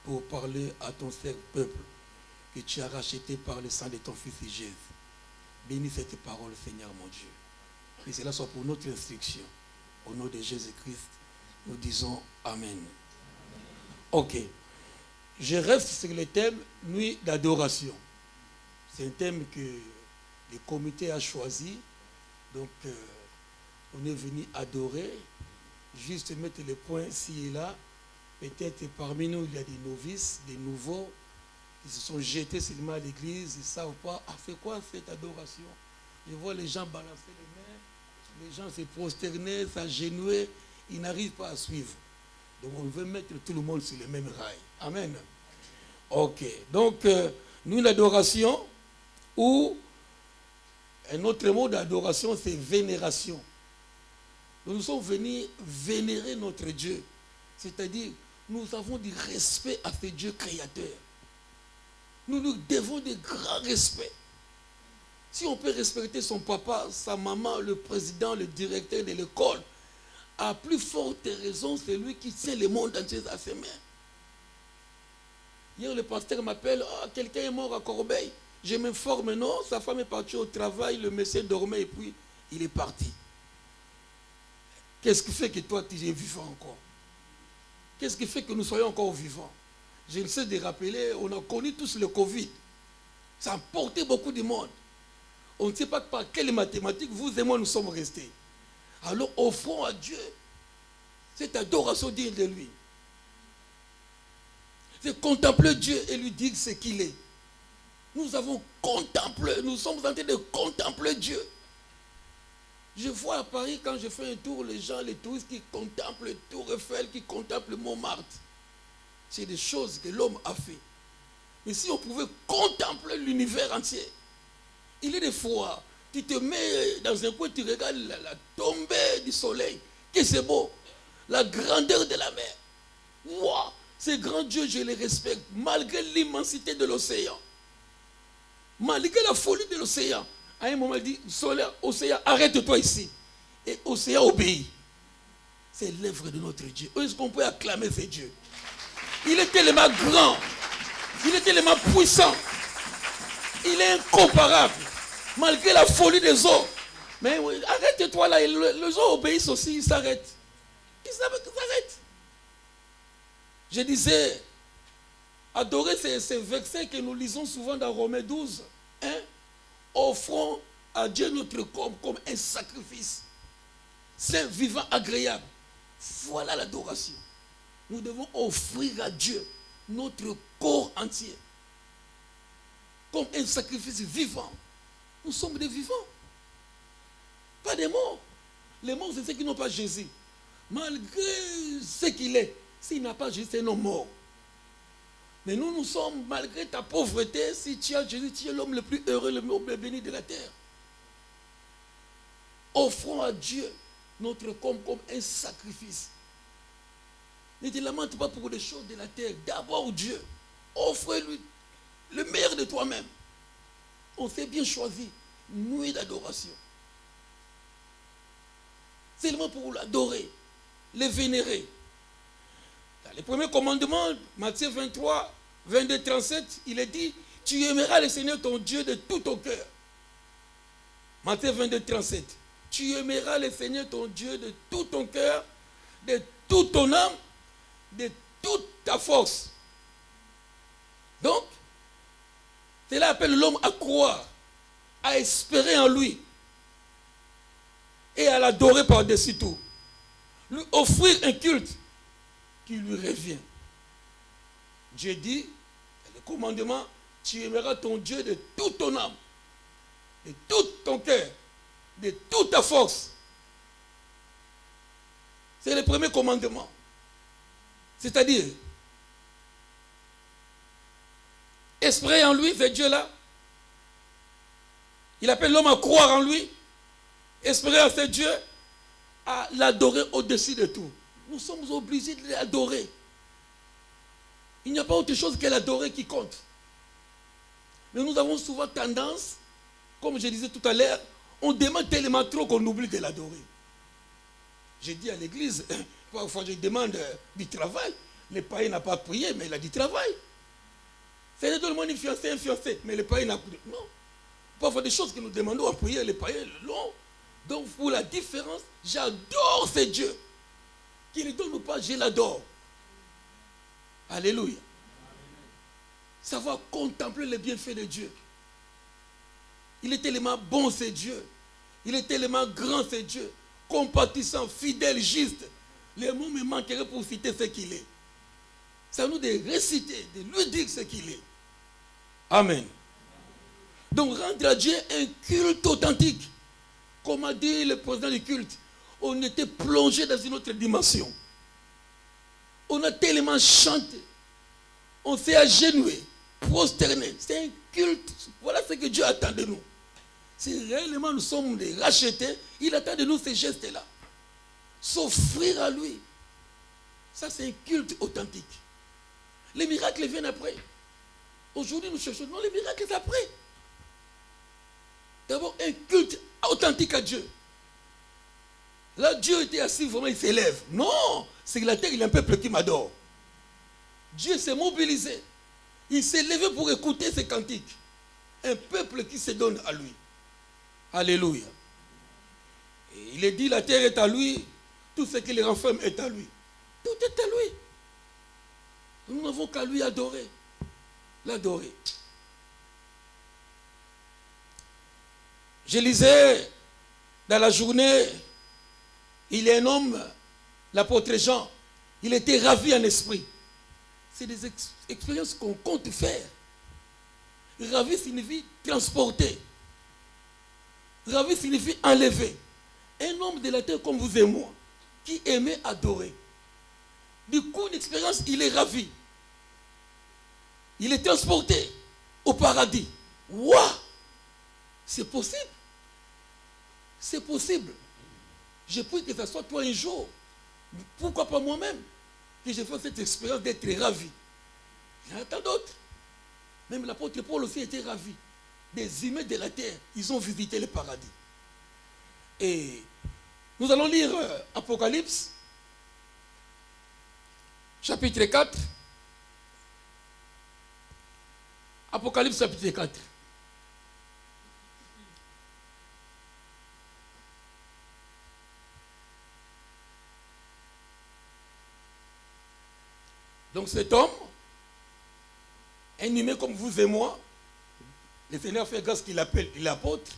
pour parler à ton peuple que tu as racheté par le sang de ton Fils Jésus. Bénis cette parole, Seigneur mon Dieu. Que cela soit pour notre instruction. Au nom de Jésus-Christ, nous disons Amen. Ok. Je reste sur le thème nuit d'adoration. C'est un thème que le comité a choisi. Donc, on est venu adorer. Juste mettre le point ici et là. Peut-être parmi nous, il y a des novices, des nouveaux, qui se sont jetés seulement à l'église. Ils ne savent pas, c'est quoi cette adoration? Je vois les gens balancer les mains, les gens se prosterner, s'agenouiller. Ils n'arrivent pas à suivre. Donc, on veut mettre tout le monde sur le même rail. Amen. Ok. Donc, nous, l'adoration, ou un autre mot d'adoration, c'est vénération. Nous sommes venus vénérer notre Dieu. C'est-à-dire, nous avons du respect à ce Dieu créateur. Nous nous devons de grands respects. Si on peut respecter son papa, sa maman, le président, le directeur de l'école, à plus forte raison, c'est lui qui tient le monde entier à ses mains. Hier, le pasteur m'appelle, quelqu'un est mort à Corbeil. Je m'informe, non, sa femme est partie au travail, le monsieur dormait et puis il est parti. Qu'est-ce qui fait que toi, tu es vivant encore? Qu'est-ce qui fait que nous soyons encore vivants? Je ne sais de rappeler, on a connu tous le Covid. Ça a porté beaucoup de monde. On ne sait pas par quelle mathématique vous et moi nous sommes restés. Alors offrons à Dieu cette adoration digne de lui. C'est contempler Dieu et lui dire ce qu'il est. Nous avons contemplé, nous sommes en train de contempler Dieu. Je vois à Paris, quand je fais un tour, les gens, les touristes qui contemplent le Tour Eiffel, qui contemplent Montmartre. C'est des choses que l'homme a fait. Mais si on pouvait contempler l'univers entier, il est des fois, tu te mets dans un coin, tu regardes la tombée du soleil, que c'est beau, la grandeur de la mer. Wow, ces grands dieux, je les respecte, malgré l'immensité de l'océan. Malgré la folie de l'océan. À un moment, il dit, océan, arrête-toi ici. Et océan obéit. C'est l'œuvre de notre Dieu. Est-ce qu'on peut acclamer ce Dieu? Il est tellement grand. Il est tellement puissant. Il est incomparable. Malgré la folie des eaux. Mais arrête-toi là. Les eaux obéissent aussi, ils s'arrêtent. Ils s'arrêtent. Je disais, adorer ces versets que nous lisons souvent dans Romains 12. Hein? Offrons à Dieu notre corps comme un sacrifice. Saint, vivant, agréable. Voilà l'adoration. Nous devons offrir à Dieu notre corps entier. Comme un sacrifice vivant. Nous sommes des vivants. Pas des morts. Les morts, c'est ceux qui n'ont pas Jésus. Malgré ce qu'il est, s'il n'a pas Jésus, c'est un homme mort. Mais nous sommes, malgré ta pauvreté, si tu as Jésus, tu es l'homme le plus heureux, le plus béni de la terre. Offrons à Dieu notre corps comme un sacrifice. Ne te lamente pas pour les choses de la terre. D'abord Dieu. Offre-lui le meilleur de toi-même. On s'est bien choisi. Nuit d'adoration. Seulement pour l'adorer, le vénérer. Dans le premier commandement, Matthieu 23, 22, 37, il est dit, tu aimeras le Seigneur ton Dieu de tout ton cœur. Matthieu 22, 37. Tu aimeras le Seigneur ton Dieu de tout ton cœur, de toute ton âme, de toute ta force. Donc, cela appelle l'homme à croire, à espérer en lui et à l'adorer par-dessus tout. Lui offrir un culte qui lui revient. Dieu dit, le commandement, tu aimeras ton Dieu de toute ton âme, de tout ton cœur, de toute ta force. C'est le premier commandement. C'est-à-dire, espérer en lui, c'est Dieu là. Il appelle l'homme à croire en lui, espérer en ce Dieu, à l'adorer au-dessus de tout. Nous sommes obligés de l'adorer. Il n'y a pas autre chose que l'adorer qui compte. Mais nous avons souvent tendance, comme je disais tout à l'heure, on demande tellement trop qu'on oublie de l'adorer. J'ai dit à l'église, parfois je demande du travail, Le païen n'a pas prié, mais il a dit travail. C'est tout le monde un fiancé, mais le païen n'a pas. Non. Parfois des choses que nous demandons à prier, les païens, non. Donc pour la différence, j'adore ce Dieu. Qu'il ne donne pas, je l'adore. Alléluia. Savoir contempler les bienfaits de Dieu. Il est tellement bon, ce Dieu. Il est tellement grand, ce Dieu. Compatissant, fidèle, juste. Les mots me manqueraient pour citer ce qu'il est. C'est à nous de réciter, de lui dire ce qu'il est. Amen. Donc rendre à Dieu un culte authentique. Comme a dit le président du culte, on était plongé dans une autre dimension. On a tellement chanté. On s'est agenouillé, prosterné. C'est un culte. Voilà ce que Dieu attend de nous. Si réellement nous sommes des rachetés, il attend de nous ces gestes-là. S'offrir à lui. Ça, c'est un culte authentique. Les miracles viennent après. Aujourd'hui, nous cherchons. Non, les miracles c'est après. D'abord, un culte authentique à Dieu. Là, Dieu était assis, vraiment, il s'élève. Non, c'est que la terre, il y a un peuple qui m'adore. Dieu s'est mobilisé. Il s'est levé pour écouter ses cantiques. Un peuple qui se donne à lui. Alléluia. Et il est dit, la terre est à lui, tout ce qui les renferme est à lui. Tout est à lui. Nous n'avons qu'à lui adorer. L'adorer. Je lisais dans la journée, il y a un homme, l'apôtre Jean, il était ravi en esprit. C'est des expériences qu'on compte faire. Ravi signifie transporter. Ravi signifie enlever. Un homme de la terre comme vous et moi, qui aimait adorer. Du coup, une expérience, il est ravi. Il est transporté au paradis. Waouh! C'est possible. C'est possible. Je prie que ce soit toi un jour. Pourquoi pas moi-même? Que je fasse cette expérience d'être ravi. Il y en a tant d'autres. Même l'apôtre Paul aussi était ravi. Des humains de la terre, ils ont visité le paradis. Et nous allons lire Apocalypse, chapitre 4. Apocalypse, chapitre 4. Donc cet homme, un humain comme vous et moi, le Seigneur fait grâce qu'il appelle l'apôtre,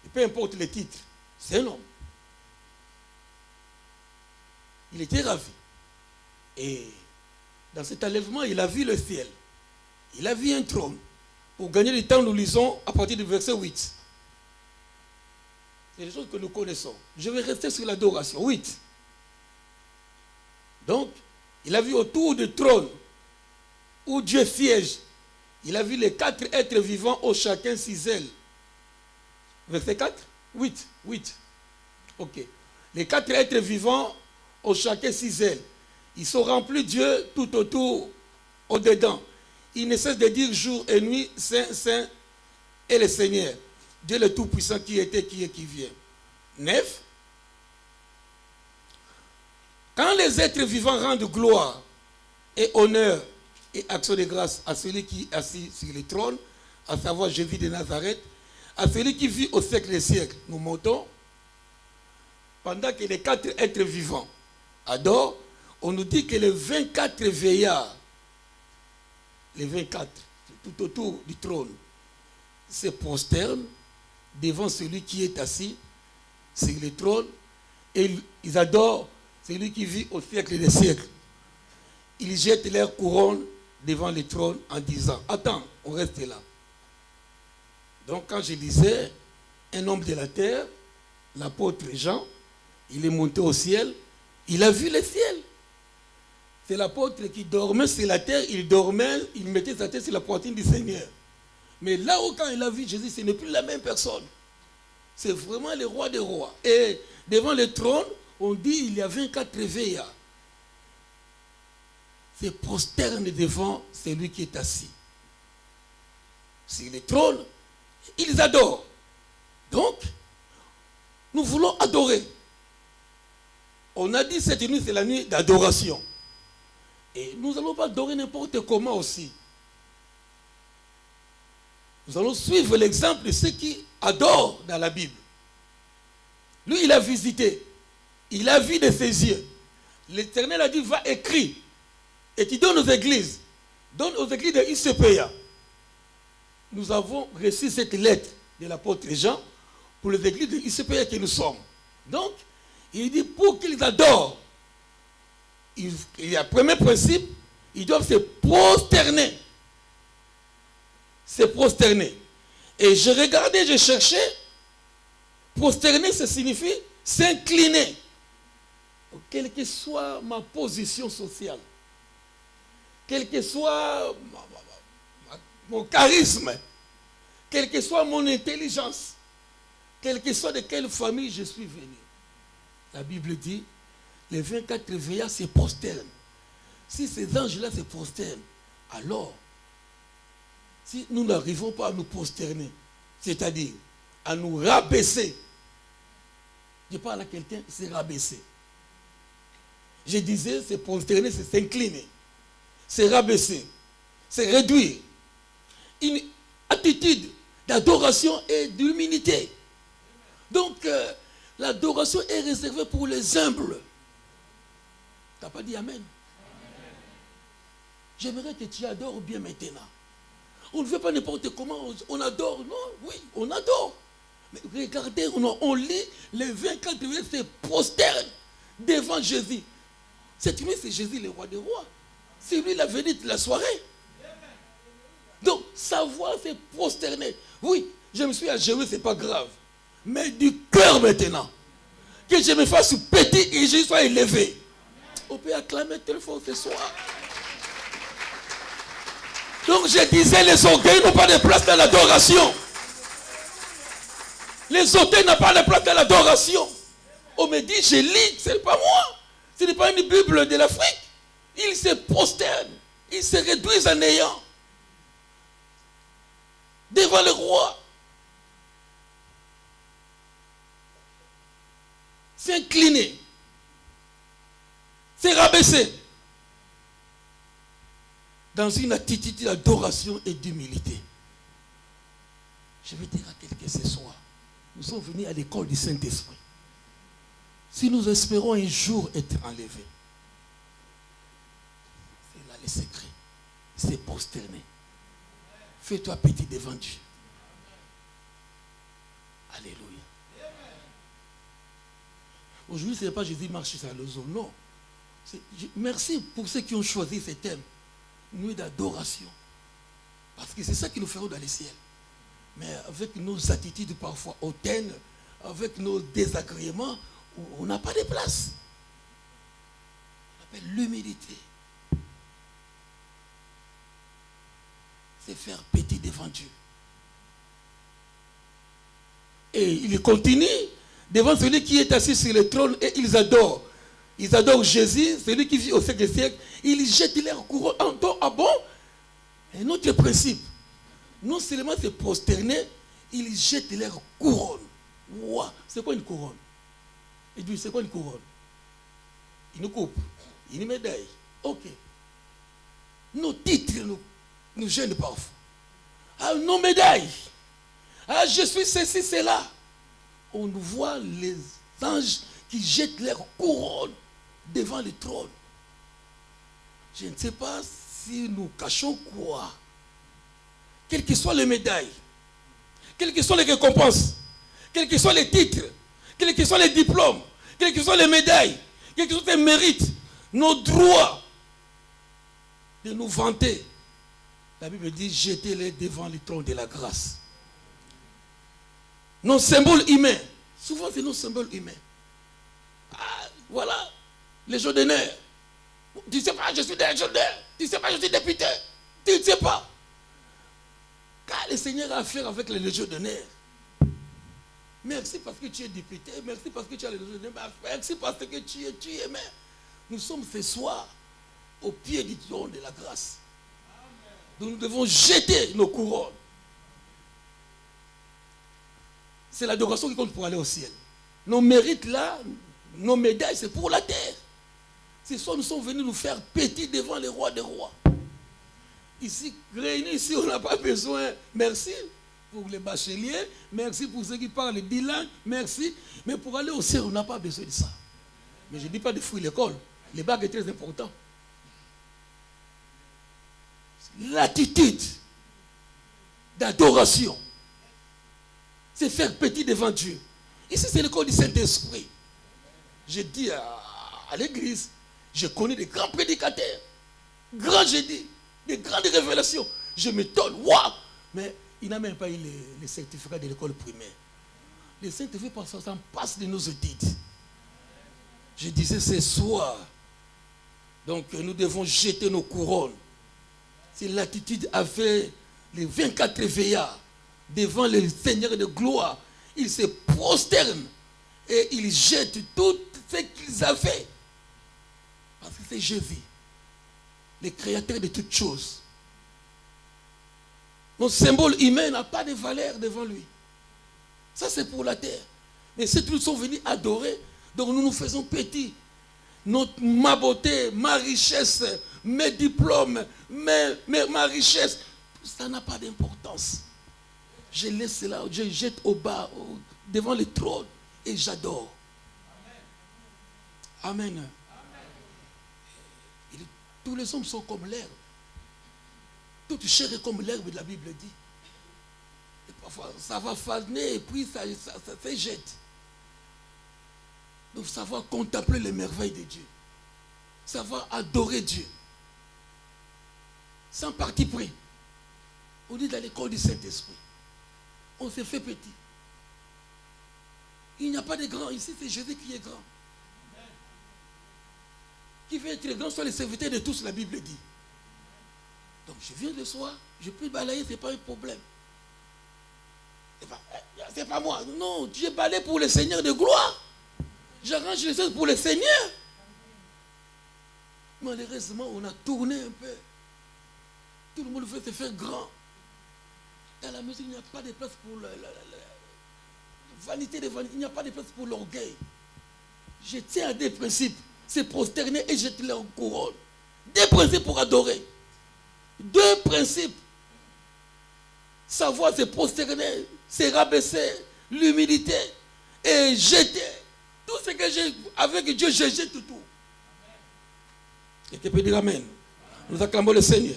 et peu importe le titre, c'est un homme. Il était ravi. Et dans cet enlèvement, il a vu le ciel. Il a vu un trône. Pour gagner du temps, nous lisons à partir du verset 8. C'est des choses que nous connaissons. Je vais rester sur l'adoration. 8. Donc, il a vu autour du trône où Dieu siège. Il a vu les 4 êtres vivants au chacun 6 ailes. Verset 4? 8. 8. Ok. Les 4 êtres vivants au chacun 6 ailes. Ils sont remplis de Dieu tout autour, au-dedans. Ils ne cessent de dire jour et nuit, Saint, Saint est le Seigneur. Dieu le Tout-Puissant qui était, qui est, qui vient. 9. Quand les êtres vivants rendent gloire et honneur et action de grâce à celui qui est assis sur le trône, à savoir Jésus de Nazareth, à celui qui vit au siècle des siècles, nous montons, pendant que les 4 êtres vivants adorent, on nous dit que les 24 veillards, les 24, tout autour du trône, se prosternent devant celui qui est assis sur le trône et ils adorent celui qui vit au siècle des siècles. Ils jettent leur couronne devant le trône en disant, attends, on reste là. Donc quand je lisais, un homme de la terre, l'apôtre Jean, il est monté au ciel, il a vu le ciel. C'est l'apôtre qui dormait sur la terre, il dormait, il mettait sa tête sur la poitrine du Seigneur. Mais là où quand il a vu Jésus, ce n'est plus la même personne. C'est vraiment le roi des rois. Et devant le trône, on dit il y a 24 veillards. Se prosternent devant celui qui est assis. Sur le trône, ils adorent. Donc, nous voulons adorer. On a dit cette nuit, c'est la nuit d'adoration. Et nous n'allons pas adorer n'importe comment aussi. Nous allons suivre l'exemple de ceux qui adorent dans la Bible. Lui, il a visité. Il a vu de ses yeux. L'Éternel a dit, va écrire. Et tu donnes aux églises. Donne aux églises de ICPA. Nous avons reçu cette lettre de l'apôtre Jean pour les églises de ICPA que nous sommes. Donc, il dit, pour qu'ils adorent, il y a le premier principe, ils doivent se prosterner. Se prosterner. Et je regardais, je cherchais. Prosterner, ça signifie s'incliner. Quelle que soit ma position sociale, quel que soit mon charisme, quelle que soit mon intelligence, quelle que soit de quelle famille je suis venu. La Bible dit, les 24 veillards se prosternent. Si ces anges-là se prosternent, alors, si nous n'arrivons pas à nous prosterner, c'est-à-dire à nous rabaisser, je parle à quelqu'un, c'est rabaisser. Je disais, c'est prosterner, c'est s'incliner, c'est rabaisser, c'est réduire. Une attitude d'adoration et d'humilité. Donc, l'adoration est réservée pour les humbles. Tu n'as pas dit Amen? J'aimerais que tu adores bien maintenant. On ne fait pas n'importe comment, on adore, non? Oui, on adore. Mais regardez, on lit les 24 versets se prosternent devant Jésus. Cette nuit, c'est Jésus, le roi des rois. C'est lui la venue de la soirée. Donc, savoir se prosterner. Oui, je me suis agévé, ce n'est pas grave. Mais du cœur maintenant. Que je me fasse petit et que je sois élevé. On peut acclamer tel fort ce soir. Donc je disais, les orgueils n'ont pas de place dans l'adoration. Les orgueils n'ont pas de place dans l'adoration. On me dit, je lis, ce n'est pas moi. Ce n'est pas une Bible de l'Afrique. Ils se prosternent. Ils se réduisent en néant. Devant le roi. S'incliner. Se rabaisser. Dans une attitude d'adoration et d'humilité. Je vais dire à quelqu'un ce soir, nous sommes venus à l'école du Saint-Esprit. Si nous espérons un jour être enlevés, c'est là le secret. C'est prosterner. Fais-toi petit devant Dieu. Alléluia. Aujourd'hui, ce n'est pas Jésus marche sur le zone, non. Merci pour ceux qui ont choisi ce thème. Nuit d'adoration. Parce que c'est ça qui nous feront dans les ciels. Mais avec nos attitudes parfois hautaines, avec nos désagréments, on n'a pas de place. On appelle l'humilité. C'est faire petit devant Dieu. Et il continue devant celui qui est assis sur le trône et ils adorent. Ils adorent Jésus, celui qui vit au siècle des siècles. Ils jettent leur couronne en dos à bon. Un autre principe. Non seulement se prosterner, ils jettent leur couronne. Wow. C'est quoi une couronne? Il dit, c'est quoi une couronne? Une coupe, une médaille. Ok. Nos titres nous gênent parfois. Ah, nos médailles. Ah, je suis ceci, cela. On voit les anges qui jettent leur couronne devant le trône. Je ne sais pas si nous cachons quoi. Quelles que soient les médailles, quelles que soient les récompenses, quels que soient les titres, quels que soient les diplômes, quelles que soient les médailles, quels que soient les mérites, nos droits de nous vanter. La Bible dit, jetez-les devant le trône de la grâce. Nos symboles humains, souvent c'est nos symboles humains. Ah, voilà, les gens d'honneur. Tu ne sais pas, je suis légionnaire. Tu ne sais pas, je suis député. Tu ne sais pas. Car le Seigneur a affaire avec les légions d'honneur. Merci parce que tu es député. Merci parce que tu as les légions d'honneur. Merci parce que tu es aimé. Nous sommes ce soir au pied du trône de la grâce. Donc nous devons jeter nos couronnes. C'est l'adoration qui compte pour aller au ciel. Nos mérites là, nos médailles, c'est pour la terre. Ce soir, nous sommes venus nous faire petits devant les rois des rois. Ici, réunis ici, on n'a pas besoin. Merci pour les bacheliers. Merci pour ceux qui parlent 10 langues. Merci. Mais pour aller au ciel, on n'a pas besoin de ça. Mais je ne dis pas de fuir l'école. Les bacs est très important. L'attitude d'adoration, c'est faire petit devant Dieu. Ici, c'est l'école du Saint-Esprit. Je dis à l'église, je connais des grands prédicateurs. Grands, j'ai dit, des grandes révélations. Je m'étonne, waouh! Mais il n'a même pas eu les certificats de l'école primaire. Les certificats, parce que ça passe de nos études. Je disais ce soir, donc nous devons jeter nos couronnes. C'est l'attitude avec les 24 veillards devant le Seigneur de gloire. Ils se prosternent et ils jettent tout ce qu'ils avaient. Parce que c'est Jésus, le créateur de toutes choses. Notre symbole humain n'a pas de valeur devant lui. Ça, c'est pour la terre. Mais si nous sommes venus adorer, donc nous nous faisons petits. Ma beauté, ma richesse, mes diplômes, ma richesse, ça n'a pas d'importance. Je laisse cela, je jette au bas, devant le trône, et j'adore. Amen. Amen. Tous les hommes sont comme l'herbe. Toute chair est comme l'herbe, la Bible dit. Et parfois, ça va faner et puis ça se jette. Donc, savoir contempler les merveilles de Dieu. Savoir adorer Dieu. Sans parti pris. On est dans l'école du Saint-Esprit. On s'est fait petit. Il n'y a pas de grand. Ici, c'est Jésus qui est grand. Qui veut être grand, soit le serviteur de tous, la Bible dit. Donc, je viens le soir, je peux balayer, ce n'est pas un problème. C'est pas moi. Non, Dieu balaye pour le Seigneur de gloire. J'arrange les choses pour le Seigneur. Malheureusement, on a tourné un peu. Tout le monde veut se faire grand. Dans la musique, il n'y a pas de place pour la vanité de vanité. Il n'y a pas de place pour l'orgueil. Je tiens à des principes. C'est prosterner et jeter leur couronne. Des principes pour adorer. 2 principes. Savoir se prosterner, se rabaisser, l'humilité et jeter. Tout ce que j'ai avec Dieu, je jette tout. Quelqu'un peut dire Amen. Nous acclamons le Seigneur.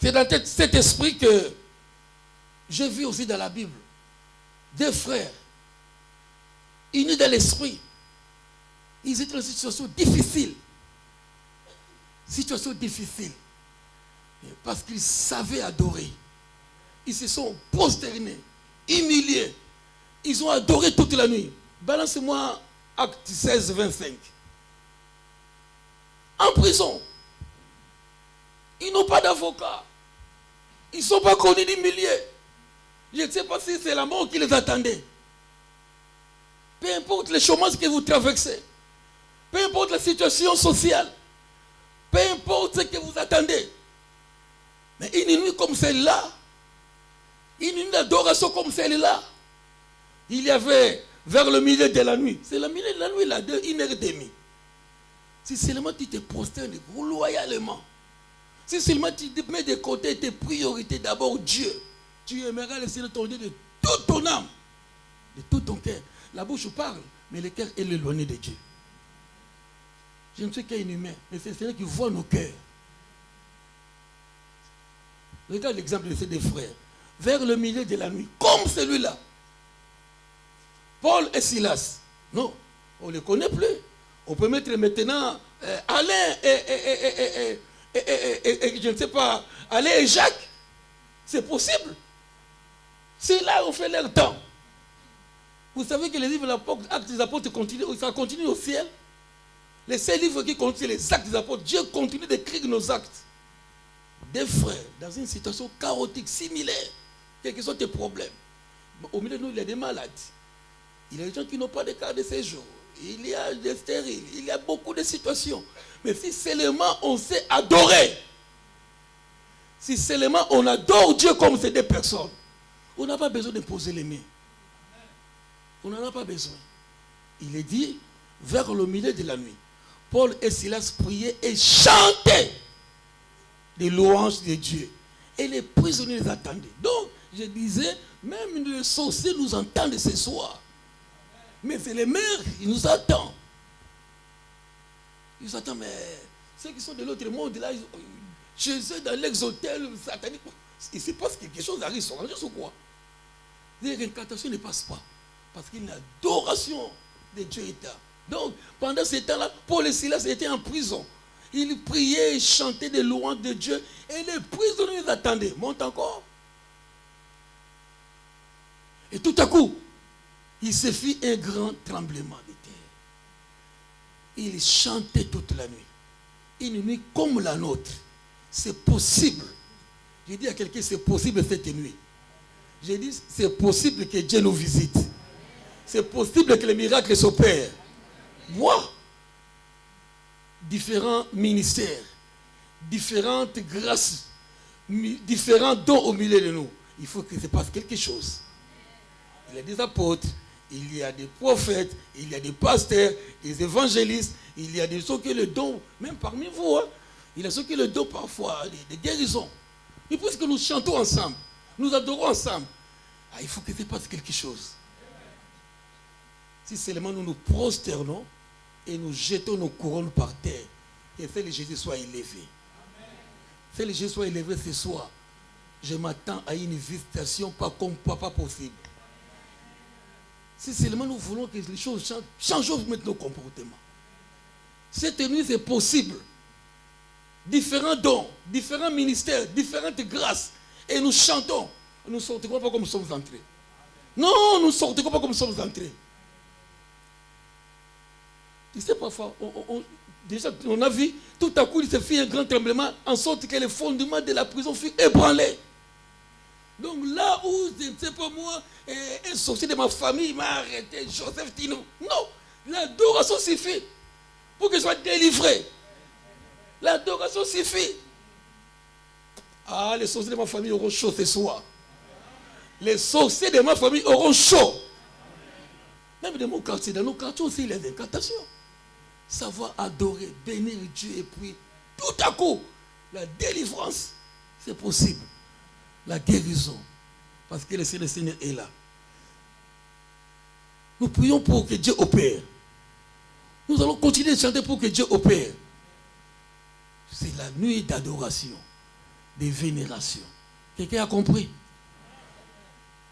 C'est dans cet esprit que je vis aussi dans la Bible. 2 frères, unis dans l'esprit. Ils étaient dans une situation difficile. Situation difficile. Parce qu'ils savaient adorer. Ils se sont prosternés, humiliés. Ils ont adoré toute la nuit. Balance-moi Acte 16, 25. En prison. Ils n'ont pas d'avocat. Ils ne sont pas connus des milliers. Je ne sais pas si c'est la mort qui les attendait. Peu importe le chômage que vous traversez. Peu importe la situation sociale. Peu importe ce que vous attendez. Mais une nuit comme celle-là, une nuit d'adoration comme celle-là, il y avait vers le milieu de la nuit. C'est le milieu de la nuit, là, de 1h30. Si seulement tu te prosternes loyalement, si seulement tu mets de côté tes priorités, d'abord Dieu, tu aimeras le Seigneur ton Dieu de toute ton âme, de tout ton cœur. La bouche parle, mais le cœur est éloigné de Dieu. Je ne suis qu'un humain, mais c'est le Seigneur qui voit nos cœurs. Regarde l'exemple de ces 2 frères. Vers le milieu de la nuit, comme celui-là. Paul et Silas. Non, on ne les connaît plus. On peut mettre maintenant Alain et je ne sais pas, Alain et Jacques. C'est possible. C'est là où on fait leur temps. Vous savez que les livres des Actes des Apôtres continuent, ça continue au ciel. Les seuls livres qui contiennent les Actes des Apôtres, Dieu continue d'écrire nos actes. 2 frères, dans une situation chaotique, similaire, quels que soient tes problèmes. Au milieu de nous, il y a des malades. Il y a des gens qui n'ont pas de carte de séjour. Il y a des stériles. Il y a beaucoup de situations. Mais si seulement on sait adorer, si seulement on adore Dieu comme ces 2 personnes, on n'a pas besoin de poser les mains. On n'en a pas besoin. Il est dit, vers le milieu de la nuit, Paul et Silas priaient et chantaient des louanges de Dieu. Et les prisonniers les attendaient. Donc, je disais, même les sorciers nous entendent ce soir. Mais c'est les mères, ils nous attendent. Ils attendent, mais ceux qui sont de l'autre monde, là, chez eux, dans l'ex-hôtel satanique, il se passe quelque chose, ils sont rangés ou quoi? Les réincarnations ne passent pas. Parce qu'il y a l'adoration de Dieu est là. Donc, pendant ce temps-là, Paul et Silas étaient en prison. Ils priaient et chantaient des louanges de Dieu. Et les prisonniers les attendaient. Monte encore. Et tout à coup, il se fit un grand tremblement de terre. Ils chantaient toute la nuit. Une nuit comme la nôtre. C'est possible. J'ai dit à quelqu'un, c'est possible cette nuit. J'ai dit, c'est possible que Dieu nous visite. C'est possible que les miracles s'opèrent. Moi, différents ministères, différentes grâces, différents dons au milieu de nous. Il faut que se passe quelque chose. Il y a des apôtres, il y a des prophètes, il y a des pasteurs, des évangélistes, il y a des ceux qui le donnent, même parmi vous, hein, il y a ceux qui le donnent parfois, des guérisons. Et puisque nous chantons ensemble, nous adorons ensemble, il faut que se passe quelque chose. Si seulement nous nous prosternons et nous jetons nos couronnes par terre, et fait que Jésus soit élevé. Fait que Jésus soit élevé ce soir. Je m'attends à une visitation pas possible. Si seulement nous voulons que les choses changent, changeons maintenant nos comportements. Cette nuit, c'est possible. Différents dons, différents ministères, différentes grâces. Et nous chantons. Nous ne sortirons pas comme nous sommes entrés. Non, nous ne sortirons pas comme nous sommes entrés. Tu sais, parfois, déjà, on a vu, tout à coup, il se fit un grand tremblement, en sorte que les fondements de la prison furent ébranlés. Donc là où, je ne sais pas moi, un sorcier de ma famille m'a arrêté, Joseph Tino. Non, l'adoration suffit pour que je sois délivré. L'adoration suffit. Ah, les sorciers de ma famille auront chaud ce soir. Les sorciers de ma famille auront chaud. Même dans mon quartier, dans nos quartiers aussi, il y a des incantations. Savoir adorer, bénir Dieu et puis tout à coup, la délivrance, c'est possible. La guérison, parce que le Seigneur est là. Nous prions pour que Dieu opère. Nous allons continuer de chanter pour que Dieu opère. C'est la nuit d'adoration, de vénération. Quelqu'un a compris?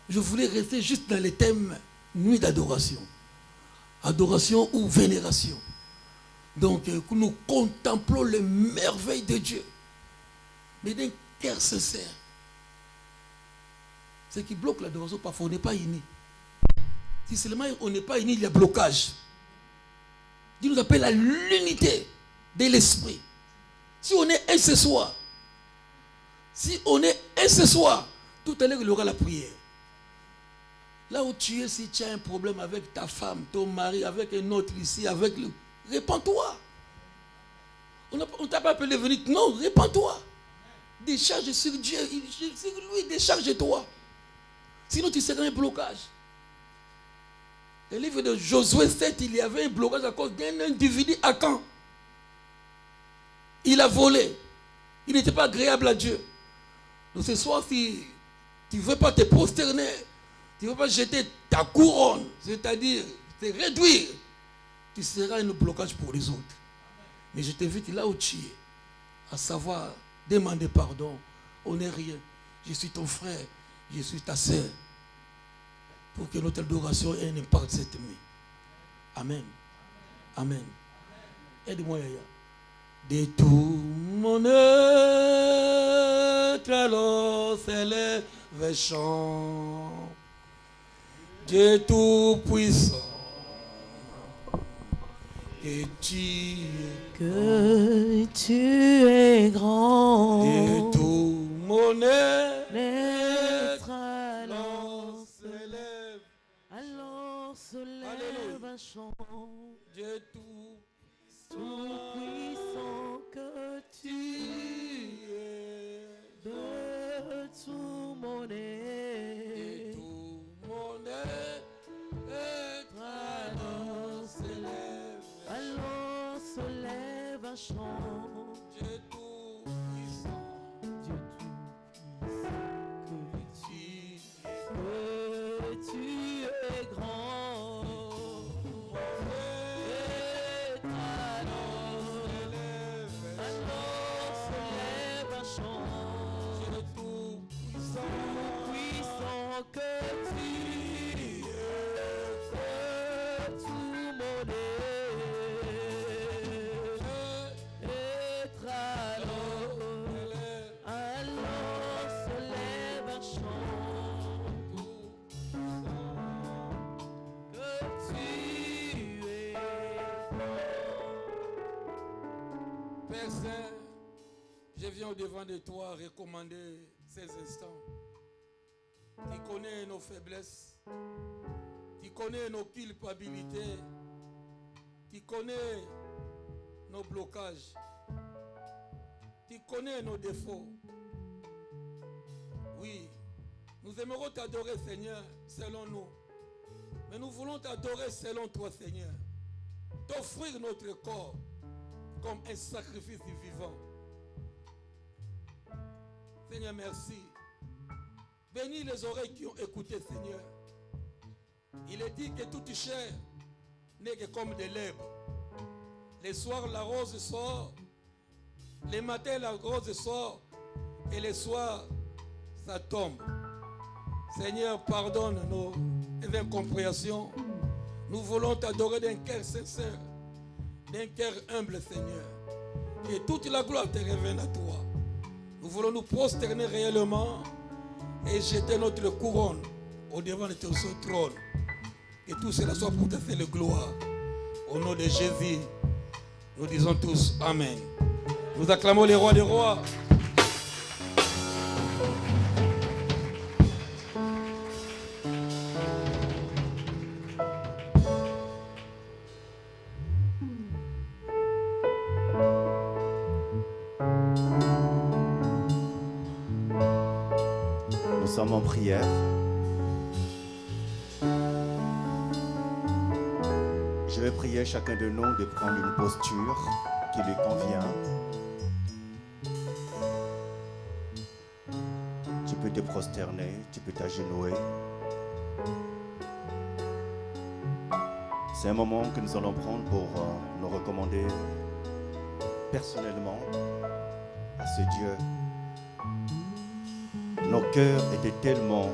Je voulais rester juste dans le thème nuit d'adoration. Adoration ou vénération. Donc, nous contemplons les merveilles de Dieu. Mais d'un cœur sincère. Ce qui bloque l'adoration, parfois, on n'est pas unis. Si seulement on n'est pas unis, il y a blocage. Dieu nous appelle à l'unité de l'esprit. Si on est un ce soir, tout à l'heure, il y aura la prière. Là où tu es, si tu as un problème avec ta femme, ton mari, avec un autre ici, avec le... Répands-toi. On ne t'a pas appelé venir. Non, répands-toi. Décharge sur Dieu. Sur lui, décharge-toi. Sinon, tu seras un blocage. Dans le livre de Josué 7, il y avait un blocage à cause d'un individu à Can. Il a volé. Il n'était pas agréable à Dieu. Donc ce soir, si tu ne veux pas te prosterner, tu ne veux pas jeter ta couronne, c'est-à-dire te réduire, tu seras un blocage pour les autres. Mais je t'invite là où tu es, à savoir demander pardon. On n'est rien. Je suis ton frère, je suis ta sœur. Pour que notre adoration ait un impact cette nuit. Amen. Amen. Aide-moi, Yaya. De tout mon être, alors s'élève chant. Dieu tout-puissant. Et que tu es grand. De tout mon être, alors se lève un chant. Dieu tout-puissant que tu es, de tout mon être. tu es grand. Et alors se lève un chant. Tout puissant que tu es, tout mon être alors se lève un chant. Que tu es Père Saint, je viens au-devant de toi recommander ces instants. Tu connais nos faiblesses, tu connais nos culpabilités, tu connais nos blocages, tu connais nos défauts. Oui, nous aimerons t'adorer, Seigneur, selon nous. Mais nous voulons t'adorer selon toi, Seigneur. T'offrir notre corps comme un sacrifice vivant. Seigneur, merci. Bénis les oreilles qui ont écouté, Seigneur. Il est dit que toute chair n'est que comme de l'herbe. Les soirs, la rose sort. Les matins, la rose sort. Et les soirs, ça tombe. Seigneur, pardonne nos incompréhensions. Nous voulons t'adorer d'un cœur sincère, d'un cœur humble, Seigneur. Et toute la gloire te revienne à toi. Nous voulons nous prosterner réellement et jeter notre couronne au-devant de ton trône. Que tout cela soit pour ta seule gloire. Au nom de Jésus, nous disons tous Amen. Nous acclamons les rois des rois. Nous sommes en prière. Je vais prier chacun de nous de prendre une posture qui lui convient. Tu peux te prosterner, tu peux t'agenouiller. C'est un moment que nous allons prendre pour nous recommander personnellement à ce Dieu. Nos cœurs étaient tellement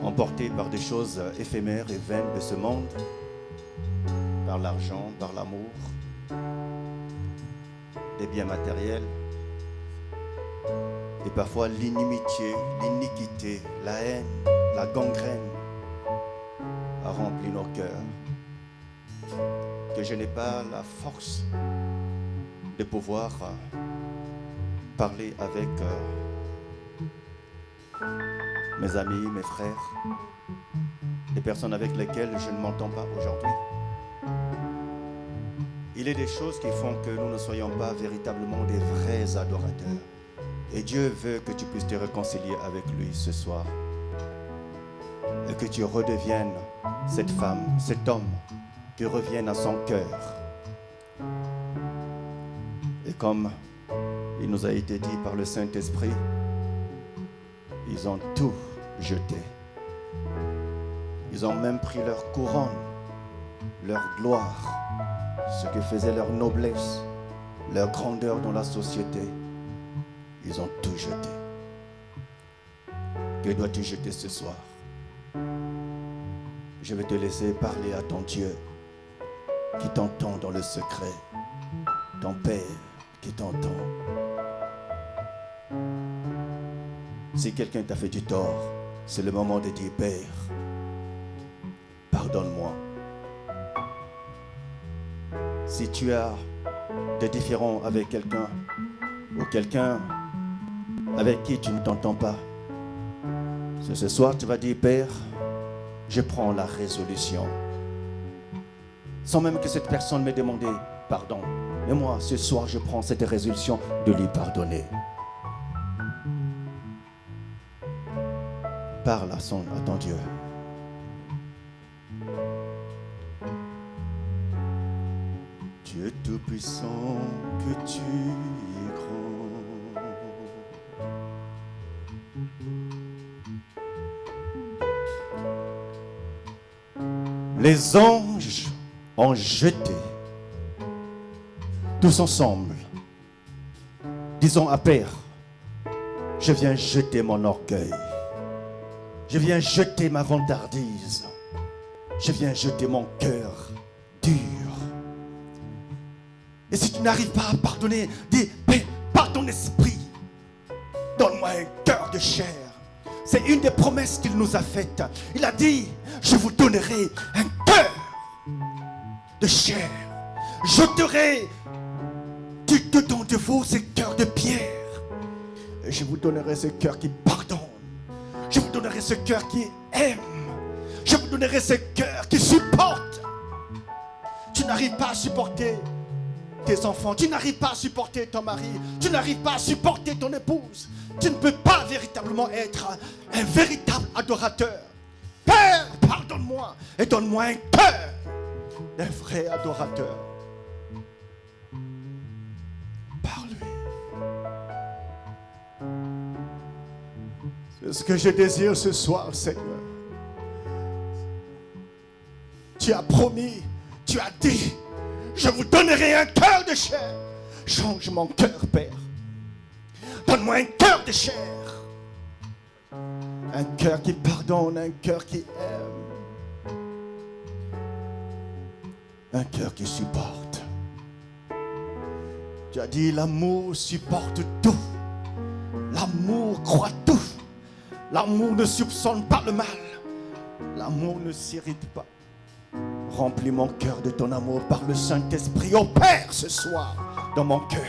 emportés par des choses éphémères et vaines de ce monde, par l'argent, par l'amour, des biens matériels, et parfois l'inimitié, l'iniquité, la haine, la gangrène a rempli nos cœurs, que je n'ai pas la force de pouvoir parler avec mes amis, mes frères, des personnes avec lesquelles je ne m'entends pas aujourd'hui. Il est des choses qui font que nous ne soyons pas véritablement des vrais adorateurs. Et Dieu veut que tu puisses te réconcilier avec lui ce soir. Et que tu redeviennes cette femme, cet homme qui revienne à son cœur. Et comme il nous a été dit par le Saint-Esprit, ils ont tout jeté. Ils ont même pris leur couronne, leur gloire, ce que faisait leur noblesse, leur grandeur dans la société. Ils ont tout jeté. Que dois-tu jeter ce soir? Je vais te laisser parler à ton Dieu qui t'entend dans le secret, ton Père qui t'entend. Si quelqu'un t'a fait du tort, c'est le moment de dire: Père, pardonne-moi. Si tu as des différends avec quelqu'un ou quelqu'un avec qui tu ne t'entends pas, ce soir tu vas dire: Père, je prends la résolution. Sans même que cette personne m'ait demandé pardon. Mais moi, ce soir, je prends cette résolution de lui pardonner. Parle à ton Dieu. Dieu tout-puissant, que tu es grand. Les anges ont jeté, tous ensemble, disons à Père, je viens jeter mon orgueil, je viens jeter ma vantardise, je viens jeter mon cœur dur. Et si tu n'arrives pas à pardonner, dis, Père, par ton esprit, donne-moi un cœur de chair. C'est une des promesses qu'il nous a faites. Il a dit, je vous donnerai un cœur de chair. J'ôterai du dedans de vous ce cœur de pierre. Et je vous donnerai ce cœur qui pardonne. Je vous donnerai ce cœur qui aime. Je vous donnerai ce cœur qui supporte. Tu n'arrives pas à supporter tes enfants, tu n'arrives pas à supporter ton mari, tu n'arrives pas à supporter ton épouse, tu ne peux pas véritablement être un véritable adorateur. Père, pardonne-moi et donne-moi un cœur d'un vrai adorateur. Par lui. C'est ce que je désire ce soir, Seigneur. Tu as promis, tu as dit, je vous donnerai un cœur de chair. Change mon cœur, Père. Donne-moi un cœur de chair. Un cœur qui pardonne, un cœur qui aime. Un cœur qui supporte. Tu as dit, l'amour supporte tout. L'amour croit tout. L'amour ne soupçonne pas le mal. L'amour ne s'irrite pas. Remplis mon cœur de ton amour par le Saint-Esprit. Oh Père, ce soir, dans mon cœur.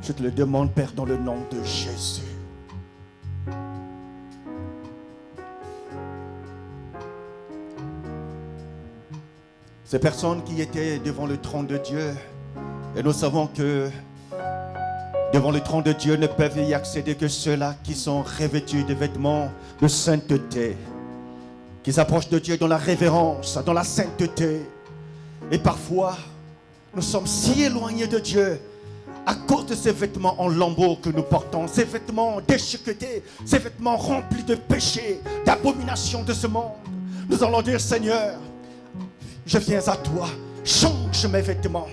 Je te le demande, Père, dans le nom de Jésus. Ces personnes qui étaient devant le trône de Dieu, et nous savons que devant le trône de Dieu ne peuvent y accéder que ceux-là qui sont revêtus de vêtements de sainteté, qui s'approchent de Dieu dans la révérence, dans la sainteté. Et parfois, nous sommes si éloignés de Dieu à cause de ces vêtements en lambeaux que nous portons, ces vêtements déchiquetés, ces vêtements remplis de péchés, d'abominations de ce monde. Nous allons dire, Seigneur, je viens à toi, change mes vêtements.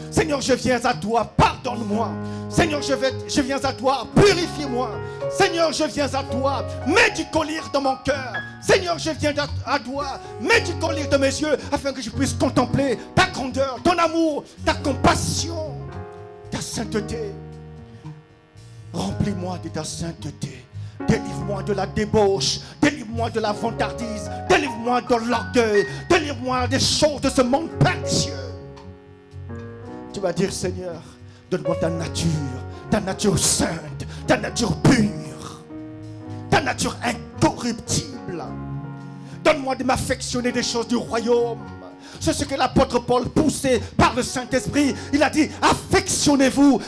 Seigneur, je viens à toi, pardonne-moi. Seigneur, je viens à toi, purifie-moi. Seigneur, je viens à toi, mets du collier dans mon cœur. Seigneur, je viens à toi, mets du collier dans mes yeux afin que je puisse contempler ta grandeur, ton amour, ta compassion, ta sainteté. Remplis-moi de ta sainteté. Délivre-moi de la débauche, délivre-moi de la vantardise, délivre-moi de l'orgueil, délivre-moi des choses de ce monde pernicieux. Tu vas dire, Seigneur, donne-moi ta nature sainte, ta nature pure, ta nature incorruptible. Donne-moi de m'affectionner des choses du royaume. C'est ce que l'apôtre Paul, poussé par le Saint-Esprit, il a dit, affectionnez-vous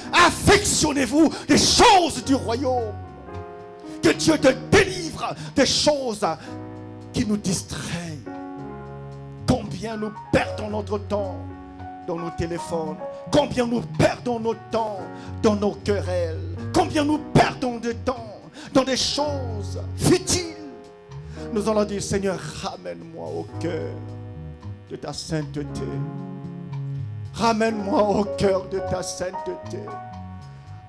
des choses du royaume. Que Dieu te délivre des choses qui nous distraient. Combien nous perdons notre temps dans nos téléphones, combien nous perdons notre temps dans nos querelles, combien nous perdons de temps dans des choses futiles. Nous allons dire, Seigneur, ramène-moi au cœur de ta sainteté. Ramène-moi au cœur de ta sainteté.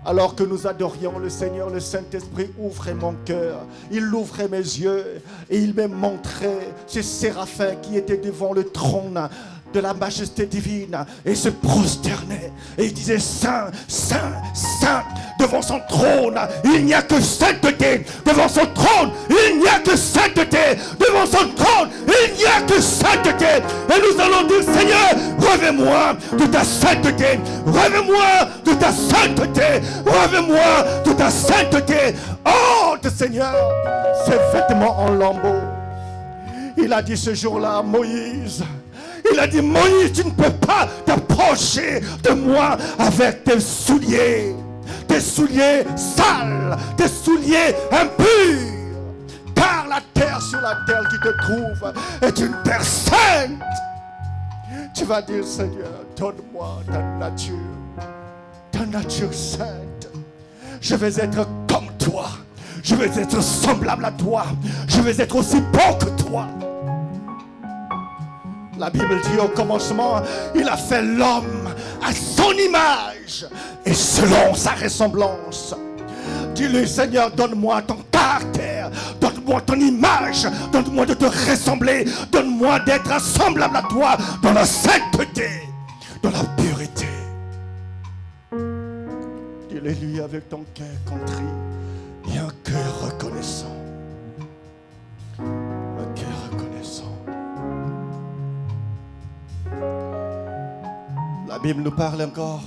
Alors que nous adorions le Seigneur, le Saint-Esprit ouvrait mon cœur, il ouvrait mes yeux et il me montrait ces séraphins qui étaient devant le trône de la majesté divine et se prosternait et il disait, Saint, Saint, Saint, devant son trône il n'y a que sainteté, devant son trône il n'y a que sainteté, devant son trône il n'y a que sainteté. Et nous allons dire, Seigneur, revêt-moi de ta sainteté, revêt-moi de ta sainteté, revêt-moi de ta sainteté. Oh Seigneur, ces vêtements en lambeaux. Il a dit ce jour-là à Moïse, il a dit, Moïse, tu ne peux pas t'approcher de moi avec tes souliers sales, tes souliers impurs. Car la terre sur la terre qui te trouve est une terre sainte. Tu vas dire, Seigneur, donne-moi ta nature sainte. Je vais être comme toi. Je vais être semblable à toi. Je vais être aussi bon que toi. La Bible dit au commencement, il a fait l'homme à son image et selon sa ressemblance. Dis-lui, Seigneur, donne-moi ton caractère, donne-moi ton image, donne-moi de te ressembler, donne-moi d'être semblable à toi dans la sainteté, dans la pureté. Dis-le-lui avec ton cœur contrit et un cœur reconnaissant. Un cœur reconnaissant. La Bible nous parle encore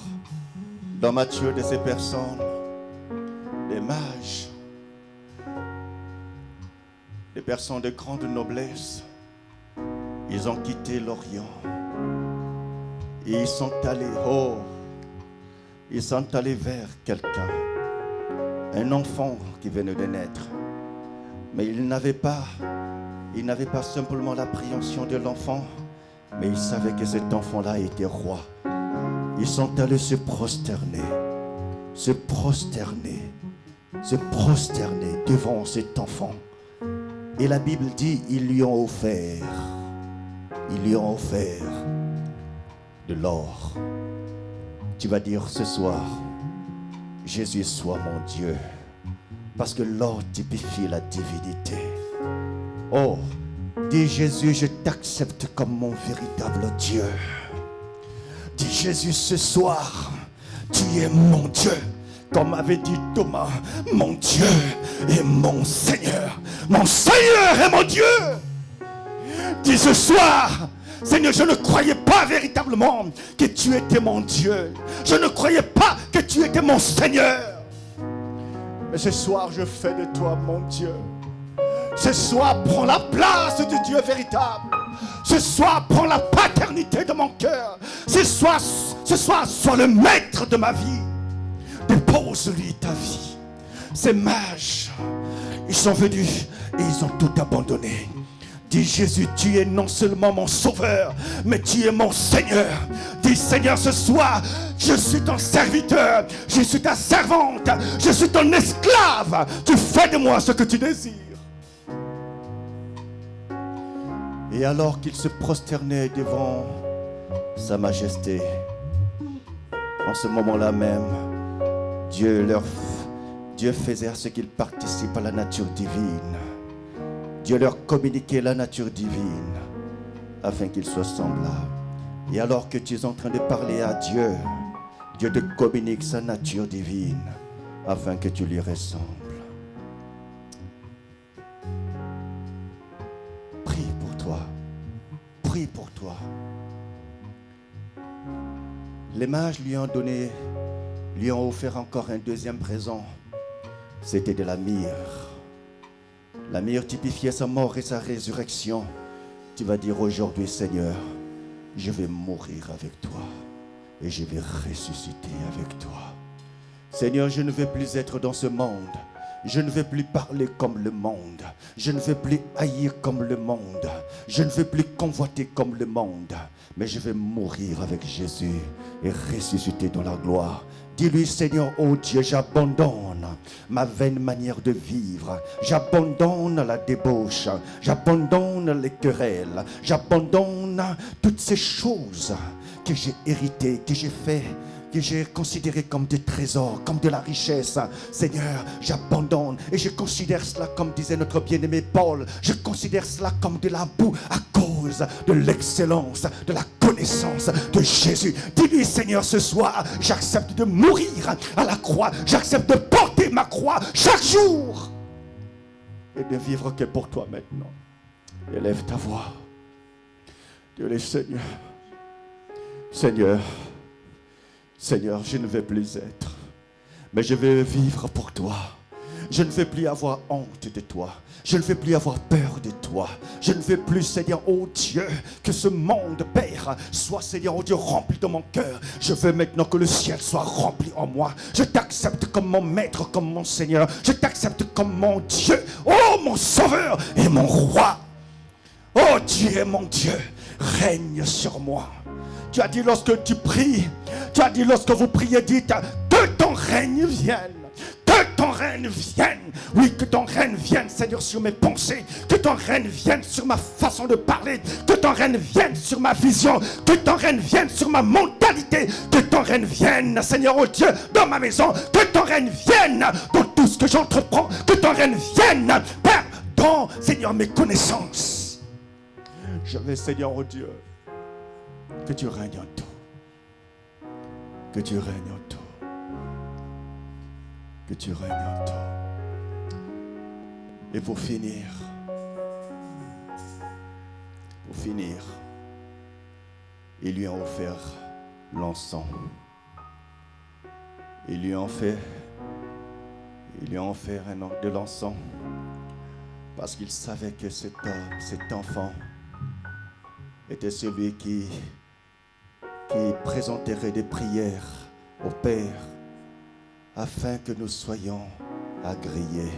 dans Matthieu de ces personnes, des mages, des personnes de grande noblesse. Ils ont quitté l'Orient et ils sont allés vers quelqu'un, un enfant qui venait de naître. Mais ils n'avaient pas simplement l'appréhension de l'enfant, mais ils savaient que cet enfant-là était roi. Ils sont allés se prosterner devant cet enfant. Et la Bible dit, ils lui ont offert de l'or. Tu vas dire ce soir, Jésus soit mon Dieu, parce que l'or typifie la divinité. Oh, dis Jésus, je t'accepte comme mon véritable Dieu. Dis Jésus, ce soir, tu es mon Dieu. Comme avait dit Thomas, mon Dieu et mon Seigneur. Mon Seigneur et mon Dieu. Dis ce soir, Seigneur, je ne croyais pas véritablement que tu étais mon Dieu. Je ne croyais pas que tu étais mon Seigneur. Mais ce soir, je fais de toi mon Dieu. Ce soir, prends la place du Dieu véritable. Ce soir, prends la paternité de mon cœur. Ce soir, sois le maître de ma vie. Dépose-lui ta vie. Ces mages, ils sont venus et ils ont tout abandonné. Dis Jésus, tu es non seulement mon sauveur, mais tu es mon Seigneur. Dis Seigneur, ce soir, je suis ton serviteur, je suis ta servante, je suis ton esclave. Tu fais de moi ce que tu désires. Et alors qu'il se prosternait devant sa majesté, en ce moment-là même, Dieu faisait à ce qu'ils participent à la nature divine. Dieu leur communiquait la nature divine afin qu'ils soient semblables. Et alors que tu es en train de parler à Dieu, Dieu te communique sa nature divine afin que tu lui ressembles. Prie pour toi. Prie pour toi. Les mages lui ont offert encore un deuxième présent. C'était de la myrrhe. La myrrhe typifiait sa mort et sa résurrection. Tu vas dire aujourd'hui, Seigneur, je vais mourir avec toi et je vais ressusciter avec toi. Seigneur, je ne veux plus être dans ce monde. Je ne veux plus parler comme le monde. Je ne veux plus haïr comme le monde. Je ne veux plus convoiter comme le monde. Mais je vais mourir avec Jésus et ressusciter dans la gloire. Dis-lui, Seigneur, oh Dieu, j'abandonne ma vaine manière de vivre. J'abandonne la débauche. J'abandonne les querelles. J'abandonne toutes ces choses que j'ai héritées, que j'ai fait, que j'ai considéré comme des trésors, comme de la richesse. Seigneur, j'abandonne et je considère cela, comme disait notre bien-aimé Paul, je considère cela comme de la boue à cause de l'excellence, de la connaissance de Jésus. Dis-lui, Seigneur, ce soir, j'accepte de mourir à la croix, j'accepte de porter ma croix chaque jour et de vivre que pour toi maintenant. Élève ta voix. Dis-le, Seigneur, Seigneur, Seigneur, je ne veux plus être, mais je veux vivre pour toi. Je ne veux plus avoir honte de toi. Je ne veux plus avoir peur de toi. Je ne veux plus, Seigneur, oh Dieu, que ce monde, Père, soit, Seigneur, oh Dieu, rempli de mon cœur. Je veux maintenant que le ciel soit rempli en moi. Je t'accepte comme mon maître, comme mon Seigneur. Je t'accepte comme mon Dieu, oh mon Sauveur et mon Roi. Oh Dieu, mon Dieu, règne sur moi. Tu as dit lorsque vous priez, dites que ton règne vienne, que ton règne vienne. Oui, que ton règne vienne, Seigneur, sur mes pensées. Que ton règne vienne sur ma façon de parler. Que ton règne vienne sur ma vision. Que ton règne vienne sur ma mentalité. Que ton règne vienne, Seigneur, oh Dieu, dans ma maison. Que ton règne vienne dans tout ce que j'entreprends. Que ton règne vienne, Père, dans, Seigneur, mes connaissances. Je veux, Seigneur, oh Dieu, que tu règnes en tout. Que tu règnes en tout. Que tu règnes en tout. Et pour finir, ils lui ont offert l'encens. Ils lui ont offert de l'encens parce qu'ils savaient que cet enfant était celui qui présenterait des prières au Père afin que nous soyons agréés.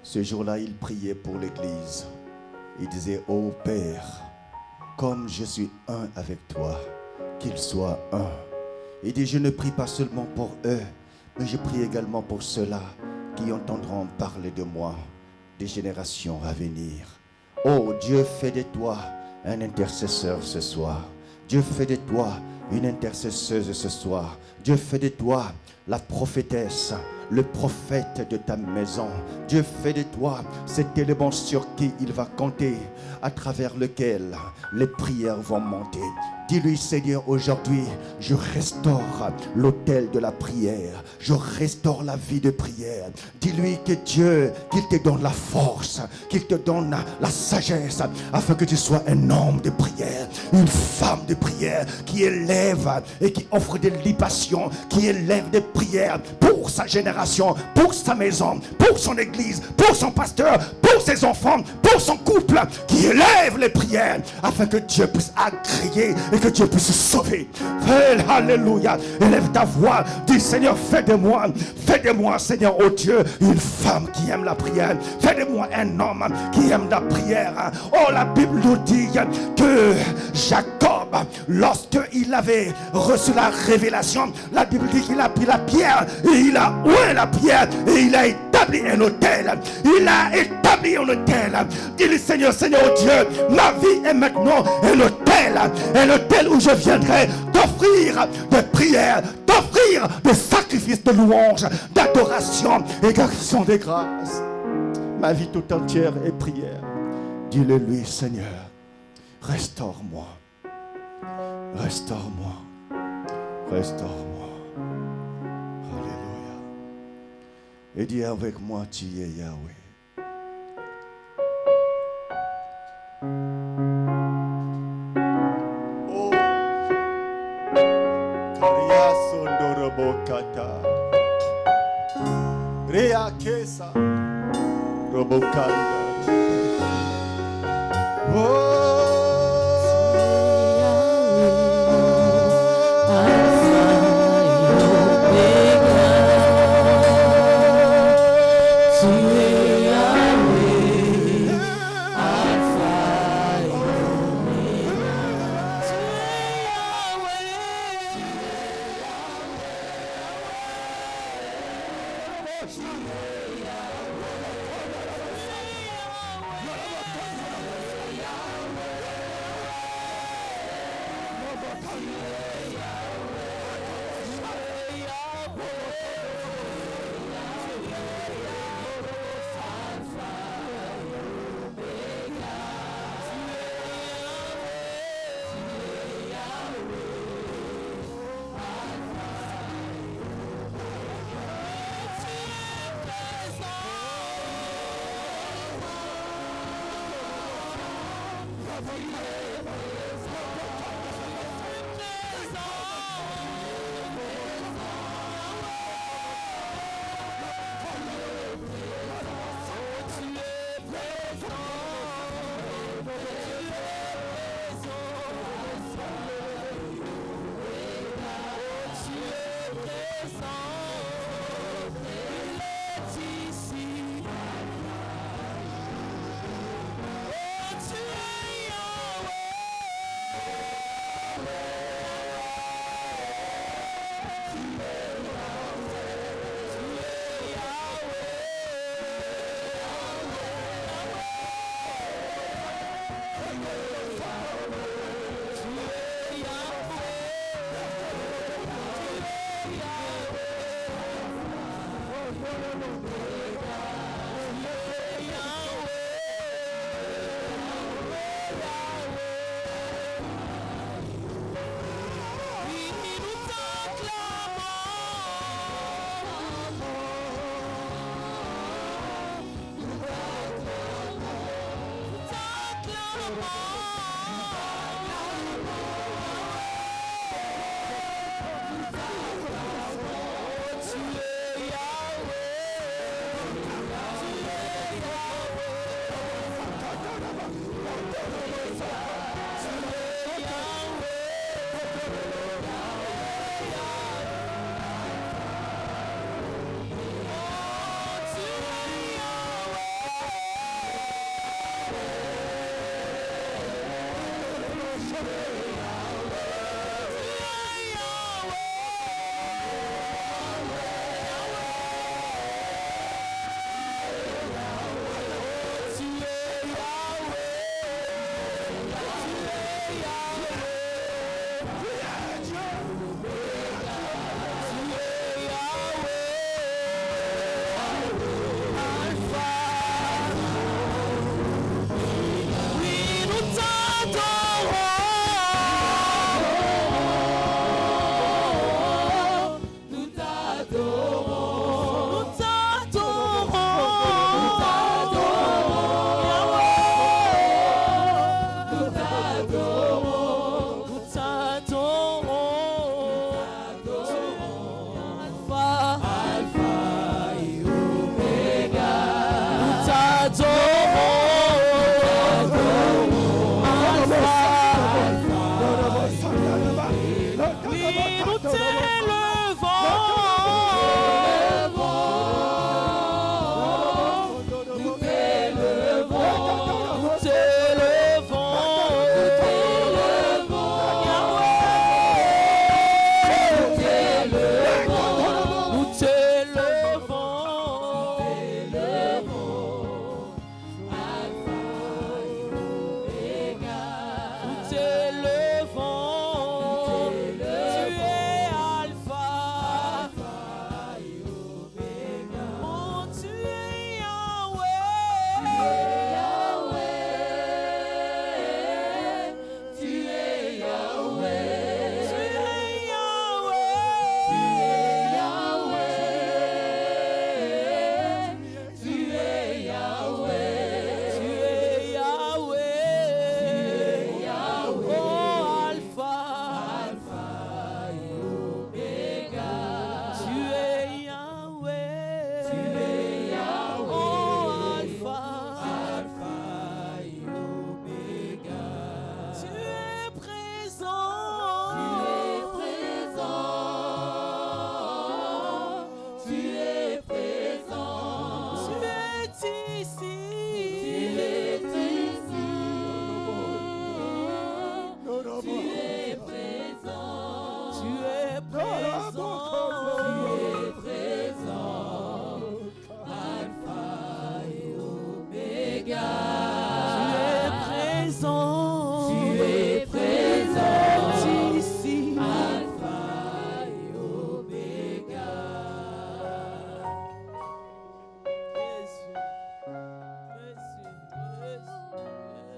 Ce jour-là, il priait pour l'Église. Il disait, ô Père, comme je suis un avec toi, qu'ils soient un. Il dit, je ne prie pas seulement pour eux, mais je prie également pour ceux-là qui entendront parler de moi des générations à venir. Oh Dieu, fais de toi un intercesseur ce soir. Dieu, fais de toi une intercesseuse ce soir. Dieu, fais de toi la prophétesse, le prophète de ta maison. Dieu, fais de toi cet élément sur qui il va compter, à travers lequel les prières vont monter. Dis-lui, Seigneur, aujourd'hui, je restaure l'autel de la prière. Je restaure la vie de prière. Dis-lui que Dieu, qu'il te donne la force, qu'il te donne la sagesse, afin que tu sois un homme de prière, une femme de prière, qui élève et qui offre des libations, qui élève des prières pour sa génération, pour sa maison, pour son église, pour son pasteur, pour ses enfants, pour son couple, qui élève les prières, afin que Dieu puisse agréer et que Dieu puisse sauver. Alléluia. Élève ta voix. Dis, Seigneur, fais de moi, Seigneur, oh Dieu, une femme qui aime la prière. Fais de moi un homme qui aime la prière. Oh, la Bible nous dit que Jacob, lorsqu'il avait reçu la révélation, la Bible dit qu'il a pris la pierre et il a oué la pierre et il a établi un autel. Il a établi un autel. Dis-lui, Seigneur, oh Dieu, ma vie est maintenant un autel où je viendrai t'offrir des prières, t'offrir des sacrifices de louange, d'adoration et d'action de grâce. Ma vie tout entière est prière. Dis-le lui, Seigneur, restaure-moi, restaure-moi, restaure-moi. Alléluia. Et dis avec moi, tu es Yahweh. Rea Kesa Robocanda.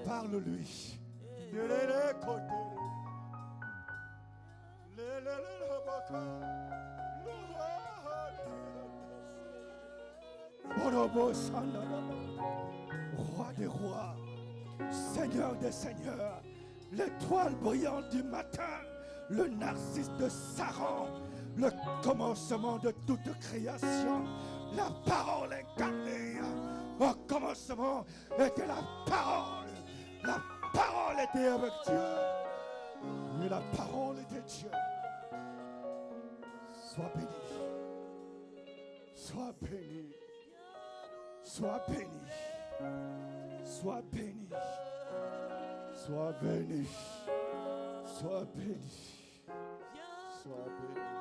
Parle-lui. Roi des rois, Seigneur des seigneurs, l'étoile brillante du matin, le narcisse de Saran, le commencement de toute création, la parole incarnée. Au commencement était la parole. La parole était avec Dieu. Et la parole était Dieu. Sois béni. Sois béni. Sois béni. Sois béni. Sois béni. Sois béni. Sois béni.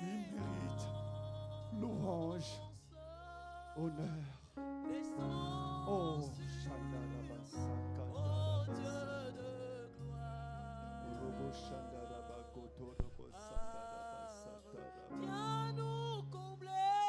Il mérite louange, honneur. Oh, Viens nous combler.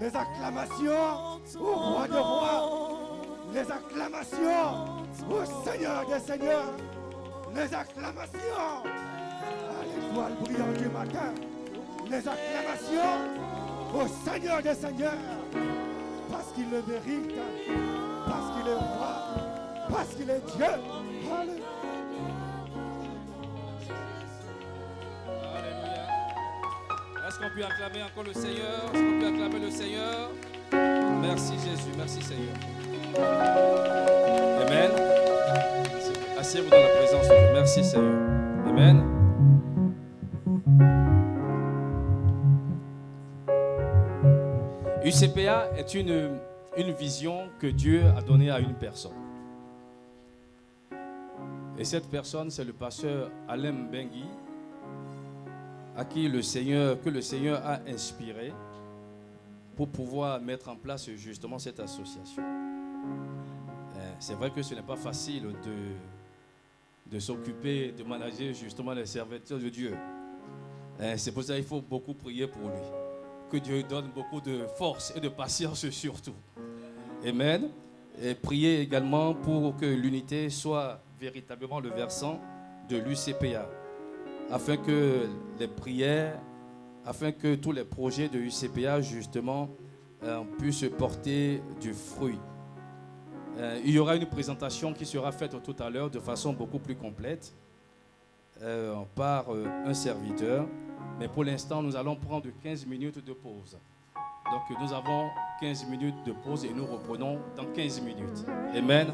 Les acclamations au roi des rois. Les acclamations au Seigneur des seigneurs. Les acclamations à l'étoile brillante du matin. Les acclamations au Seigneur des seigneurs. Parce qu'il le mérite. Parce qu'il est roi. Parce qu'il est Dieu. Alléluia. Alléluia. Est-ce qu'on peut acclamer encore le Seigneur? Est-ce qu'on peut acclamer le Seigneur? Merci Jésus, merci Seigneur. Amen. Asseyez-vous dans la présence de Dieu. Merci Seigneur. Amen. UCPA est une vision que Dieu a donnée à une personne. Et cette personne, c'est le pasteur Alain Bengi, à qui le Seigneur a inspiré pour pouvoir mettre en place justement cette association. C'est vrai que ce n'est pas facile de s'occuper, de manager justement les serviteurs de Dieu. C'est pour ça qu'il faut beaucoup prier pour lui. Que Dieu donne beaucoup de force et de patience surtout. Amen. Et prier également pour que l'unité soit véritablement le versant de l'UCPA. Afin que les prières, afin que tous les projets de l'UCPA justement puissent porter du fruit. Il y aura une présentation qui sera faite tout à l'heure de façon beaucoup plus complète par un serviteur. Mais pour l'instant, nous allons prendre 15 minutes de pause. Donc nous avons 15 minutes de pause et nous reprenons dans 15 minutes. Amen.